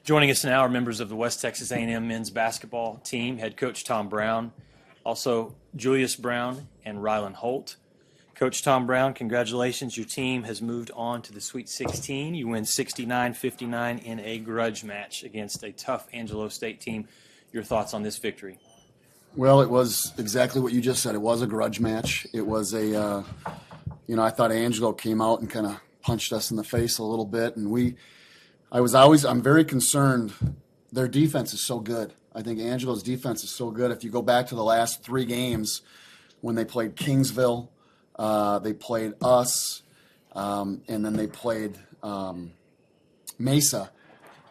Joining us now are members of the West Texas A&M men's basketball team, head coach Tom Brown, also Julius Brown and Ryland Holt. Coach Tom Brown, congratulations. Your team has moved on to the Sweet 16. You win 69-59 in a grudge match against a tough Angelo State team. Your thoughts on this victory? Well, it was exactly what you just said. It was a grudge match. It was I thought Angelo came out and kind of punched us in the face a little bit, and I'm very concerned. Their defense is so good. I think Angelo's defense is so good. If you go back to the last 3 games when they played Kingsville, they played us, and then they played Mesa,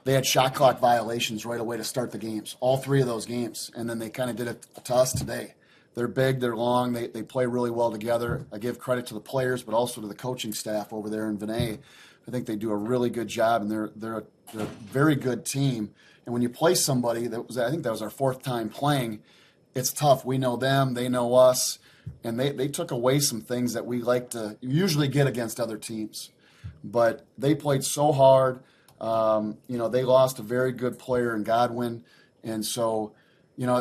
they had shot clock violations right away to start the games, all 3 of those games, and then they kind of did it to us today. They're big, they're long, they play really well together. I give credit to the players, but also to the coaching staff over there in Vinay. I think they do a really good job, and they're a very good team. And when you play somebody I think that was our 4th time playing, it's tough. We know them, they know us, and they took away some things that we like to usually get against other teams. But they played so hard. They lost a very good player in Godwin, and so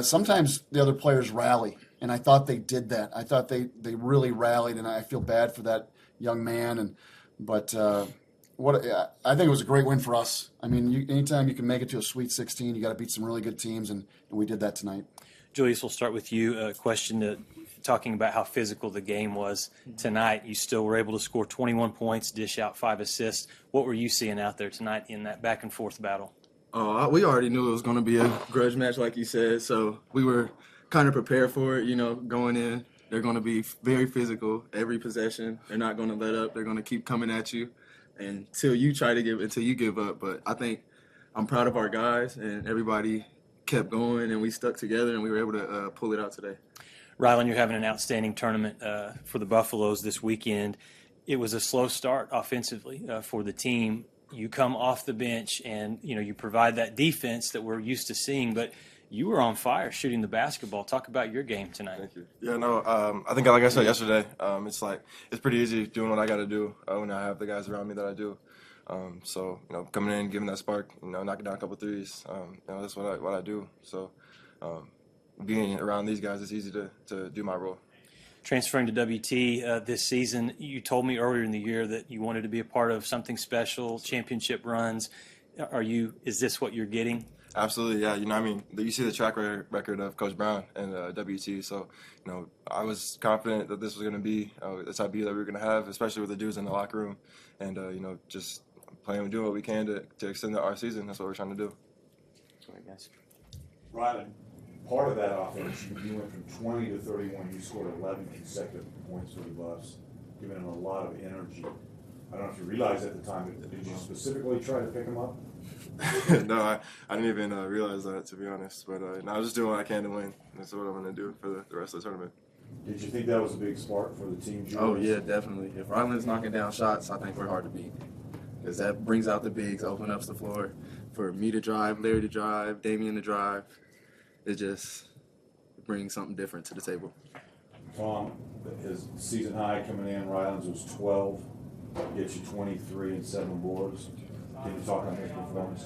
sometimes the other players rally, and I thought they did that. I thought they really rallied, and I feel bad for that young man. But I think it was a great win for us. I mean, anytime you can make it to a Sweet 16, you got to beat some really good teams, and we did that tonight. Julius, we'll start with you. A question talking about how physical the game was tonight. You still were able to score 21 points, dish out 5 assists. What were you seeing out there tonight in that back-and-forth battle? We already knew it was going to be a grudge match, like you said, so we were kind of prepared for it, going in. They're going to be very physical every possession. They're not going to let up. They're going to keep coming at you until you give up. But I think I'm proud of our guys, and everybody kept going, and we stuck together, and we were able to pull it out today. Ryland, you're having an outstanding tournament for the Buffaloes this weekend. It was a slow start offensively for the team. You come off the bench and, you provide that defense that we're used to seeing, but you were on fire shooting the basketball. Talk about your game tonight. Thank you. Yeah, no, I think like I said yesterday, it's pretty easy doing what I got to do when I have the guys around me that I do. Coming in, giving that spark, knocking down a couple threes, that's what I do. So being around these guys, it's easy to do my role. Transferring to WT this season, you told me earlier in the year that you wanted to be a part of something special, championship runs. Is this what you're getting? Absolutely, yeah. You see the track record of Coach Brown and WT. So, I was confident that this was going to be the type of year that we were going to have, especially with the dudes in the locker room. And, just playing and doing what we can to extend our season. That's what we're trying to do. Sorry, guys. Ryland, part of that offense, you went from 20 to 31. You scored 11 consecutive points for the Buffs, giving them a lot of energy. I don't know if you realized at the time, but did you specifically try to pick them up? No, I didn't even realize that, to be honest. But I was just doing what I can to win. That's what I'm going to do for the rest of the tournament. Did you think that was a big spark for the team, Julius? Oh, yeah, definitely. If Ryland's knocking down shots, I think we're hard to beat. Because that brings out the bigs, open up the floor for me to drive, Larry to drive, Damian to drive. It just brings something different to the table. Tom, his season high coming in, Ryland's was 12. Gets you 23 and 7 boards. Can you talk on his performance?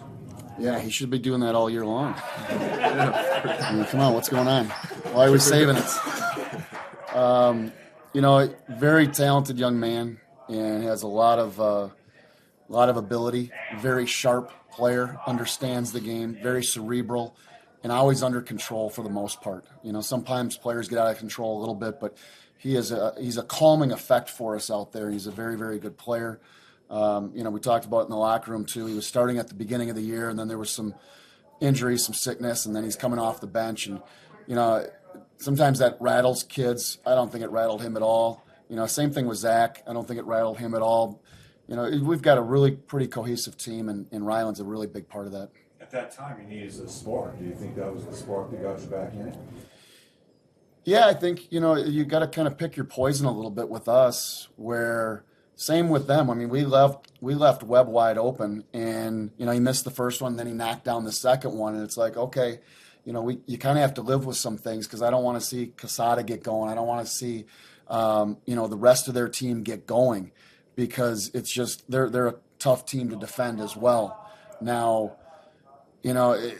Yeah, he should be doing that all year long. Come on, what's going on? Why are we saving it? Very talented young man, and has a lot of ability. Very sharp player, understands the game, very cerebral, and always under control for the most part. Sometimes players get out of control a little bit, but he's a calming effect for us out there. He's a very, very good player. We talked about it in the locker room too. He was starting at the beginning of the year, and then there was some injuries, some sickness, and then he's coming off the bench. And sometimes that rattles kids. I don't think it rattled him at all. Same thing with Zach. I don't think it rattled him at all. We've got a really pretty cohesive team, and Ryland's a really big part of that. At that time, you needed a spark. Do you think that was the spark that got you back in it? Yeah, I think, you got to kind of pick your poison a little bit with us, where same with them. I mean, we left Webb wide open, and, he missed the first one, then he knocked down the second one, and it's like, okay, you kind of have to live with some things, because I don't want to see Casada get going. I don't want to see, the rest of their team get going, because it's just they're a tough team to defend as well. Now, you know,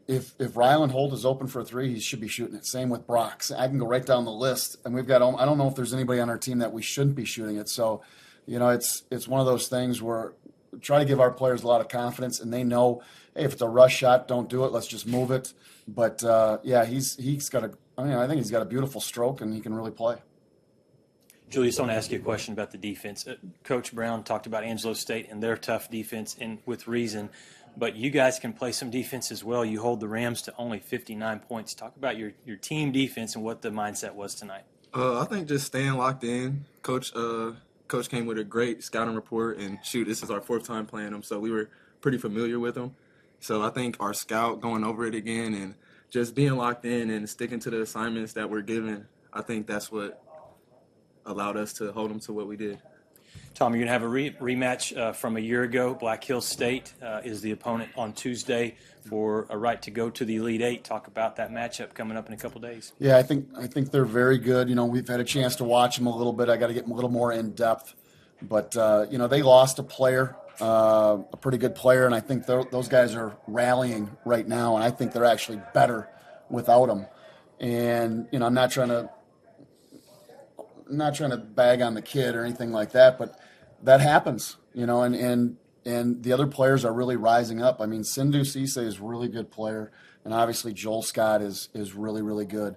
if Ryland Holt is open for a three, he should be shooting it. Same with Brock. I can go right down the list, and we've got. I don't know if there's anybody on our team that we shouldn't be shooting it. So, you know, it's one of those things where we try to give our players a lot of confidence, and they know, hey, if it's a rush shot, don't do it. Let's just move it. But yeah, he's got a. I mean, I think he's got a beautiful stroke, and he can really play. Julius, I want to ask you a question about the defense. Coach Brown talked about Angelo State and their tough defense, and with reason. But you guys can play some defense as well. You hold the Rams to only 59 points. Talk about your team defense and what the mindset was tonight. I think just staying locked in. Coach came with a great scouting report, and this is our fourth time playing him, so we were pretty familiar with him. So I think our scout going over it again and just being locked in and sticking to the assignments that we're given, I think that's what allowed us to hold them to what we did. Tom, you're going to have a rematch from a year ago. Black Hills State is the opponent on Tuesday for a right to go to the Elite Eight. Talk about that matchup coming up in a couple days. Yeah, I think they're very good. You know, we've had a chance to watch them a little bit. I got to get a little more in depth. But, you know, they lost a player, a pretty good player, and I think those guys are rallying right now, and I think they're actually better without him. And, you know, I'm not trying to bag on the kid or anything like that, but that happens, you know, and the other players are really rising up. I mean, Sindhu Cisse is a really good player, and obviously Joel Scott is really, really good.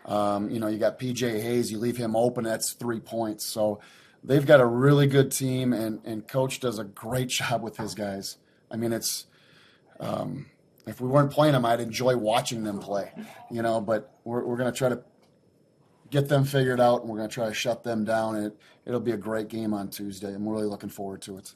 You know, you got PJ Hayes, you leave him open, that's 3 points. So they've got a really good team, and Coach does a great job with his guys. I mean, it's if we weren't playing them, I'd enjoy watching them play, you know, but we're going to try to get them figured out, and we're going to try to shut them down. And it'll be a great game on Tuesday. I'm really looking forward to it.